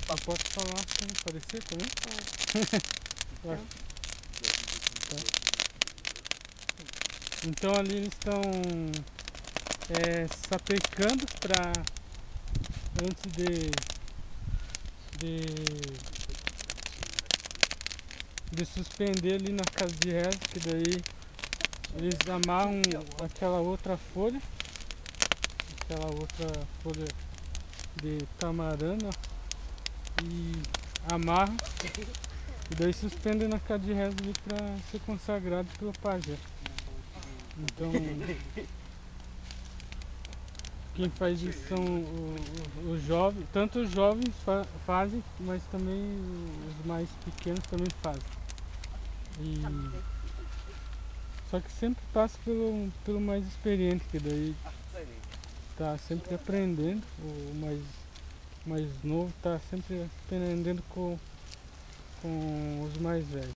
Eu posso falar sem aparecer também? Pode. Tá. Então ali eles estão sapecando para antes de suspender ali na casa de reza, que daí eles amarram aquela outra folha de tamarana e amarram e daí suspendem na casa de reza ali para ser consagrado pelo pajé. Então quem faz isso são os jovens, tanto os jovens fazem, mas também os mais pequenos também fazem. Só que sempre passa pelo mais experiente, que daí tá sempre aprendendo, o mais novo tá sempre aprendendo com os mais velhos.